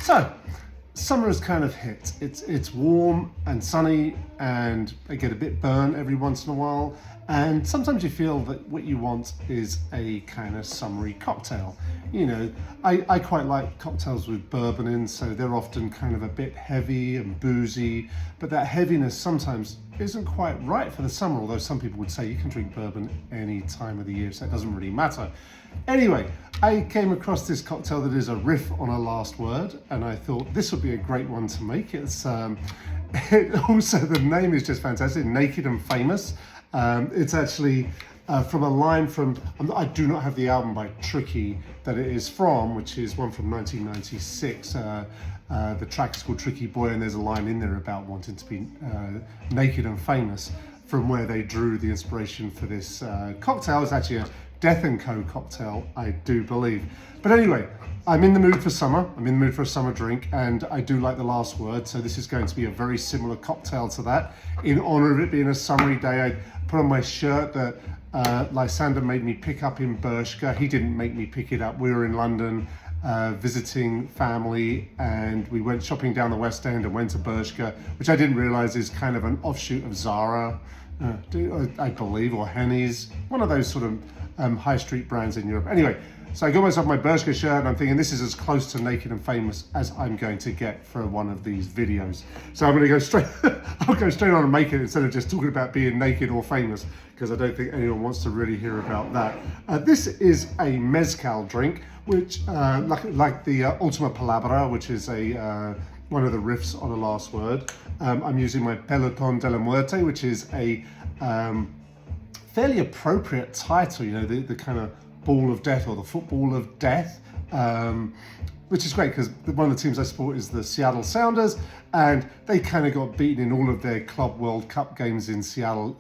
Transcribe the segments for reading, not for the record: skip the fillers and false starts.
So, summer has kind of hit. It's warm and sunny, and I get a bit burnt every once in a while. And sometimes you feel that what you want is a kind of summery cocktail. You know, I quite like cocktails with bourbon in, so they're often kind of a bit heavy and boozy, but that heaviness sometimes isn't quite right for the summer, although some people would say you can drink bourbon any time of the year, so it doesn't really matter. Anyway, I came across this cocktail that is a riff on a last word, and I thought this would be a great one to make. It's also, the name is just fantastic, Naked and Famous. It's actually from a line from, I do not have the album by Tricky that it is from, which is one from 1996. The track is called Tricky Boy, and there's a line in there about wanting to be naked and famous, from where they drew the inspiration for this cocktail. It's actually a Death & Co cocktail, I do believe. But anyway, I'm in the mood for summer. I'm in the mood for a summer drink, and I do like the last word, so this is going to be a very similar cocktail to that. In honor of it being a summery day, I put on my shirt that Lysander made me pick up in Bershka. He didn't make me pick it up. We were in London visiting family, and we went shopping down the West End and went to Bershka, which I didn't realize is kind of an offshoot of Zara, I believe, or Henny's, one of those sort of high street brands in Europe. Anyway, so I got myself my Bershka shirt, and I'm thinking this is as close to Naked and Famous as I'm going to get for one of these videos. So I'm going to go straight, I'll go straight on and make it instead of just talking about being naked or famous, because I don't think anyone wants to really hear about that. This is a mezcal drink, which like the Ultima Palabra, which is a one of the riffs on a last word. I'm using my Peloton de la Muerte, which is a fairly appropriate title, you know, the kind of ball of death, or the football of death, which is great because one of the teams I support is the Seattle Sounders, and they kind of got beaten in all of their Club World Cup games in Seattle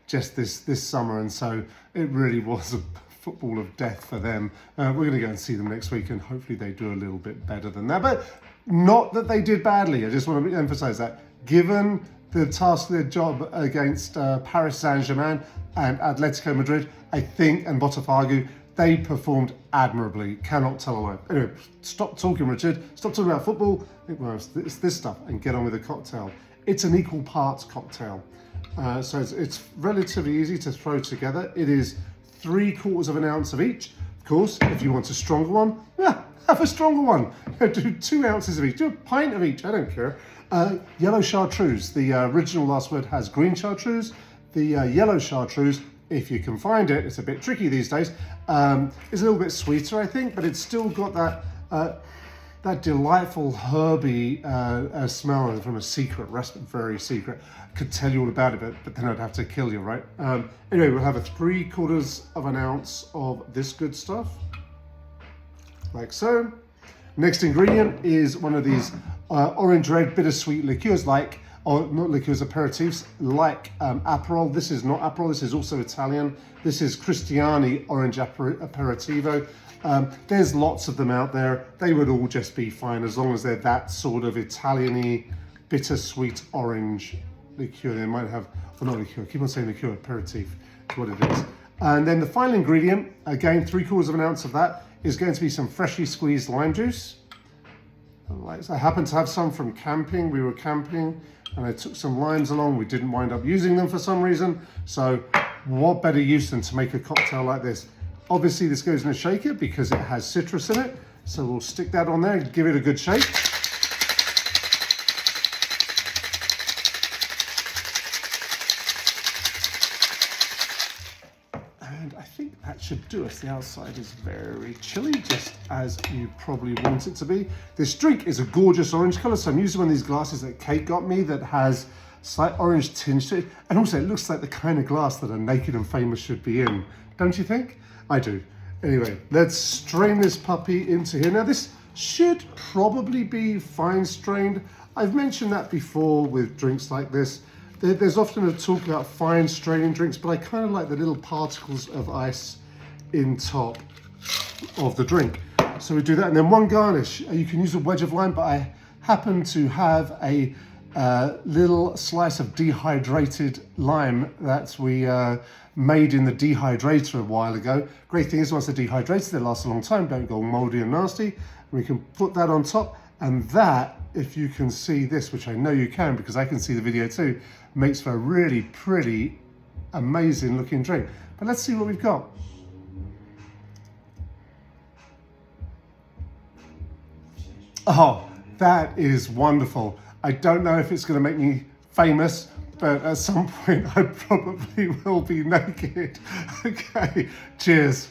just this summer, and so it really was a football of death for them. We're going to go and see them next week, and hopefully they do a little bit better than that, but not that they did badly. I just want to emphasize that, given the task of their job against Paris Saint-Germain and Atletico Madrid, I think, and Botafogo, they performed admirably. Cannot tell a lie. Anyway, stop talking, Richard. Stop talking about football. It's this stuff, and get on with the cocktail. It's an equal parts cocktail. So it's relatively easy to throw together. It is 3/4 ounce of each. Of course, if you want a stronger one, yeah, have a stronger one. Do 2 ounces of each. Do a pint of each. I don't care. Yellow Chartreuse. The original last word has green chartreuse. The Yellow Chartreuse, if you can find it, it's a bit tricky these days, is a little bit sweeter, I think, but it's still got that delightful herby smell from a secret restaurant, very secret. I could tell you all about it, but then I'd have to kill you, right? Anyway, we'll have a 3/4 ounce of this good stuff, like so. Next ingredient is one of these orange red bittersweet liqueurs, or not liqueurs, aperitifs, like Aperol. This is not Aperol, this is also Italian. This is Cristiani Orange Aperitivo. There's lots of them out there. They would all just be fine as long as they're that sort of Italian-y, bittersweet orange liqueur. They might have, well, not liqueur, keep on saying liqueur, aperitif, is what it is. And then the final ingredient, again, 3/4 ounce of that, is going to be some freshly squeezed lime juice. I happen to have some from camping. We were camping and I took some limes along. We didn't wind up using them for some reason. So what better use than to make a cocktail like this? Obviously this goes in a shaker because it has citrus in it. So we'll stick that on there and give it a good shake. And I think that should do us. The outside is very chilly, just as you probably want it to be. This drink is a gorgeous orange color, so I'm using one of these glasses that Kate got me that has slight orange tinge to it. And also it looks like the kind of glass that a Naked and Famous should be in. Don't you think? I do. Anyway, let's strain this puppy into here. Now this should probably be fine strained. I've mentioned that before with drinks like this. There's often a talk about fine straining drinks, but I kind of like the little particles of ice in top of the drink. So we do that, and then one garnish. You can use a wedge of lime, but I happen to have a little slice of dehydrated lime that we made in the dehydrator a while ago. Great thing is once they're dehydrated, they last a long time, don't go moldy and nasty. We can put that on top, And that, if you can see this, which I know you can because I can see the video too, makes for a really pretty, amazing looking drink. But let's see what we've got. Oh, that is wonderful. I don't know if it's going to make me famous, but at some point I probably will be naked. Okay, cheers.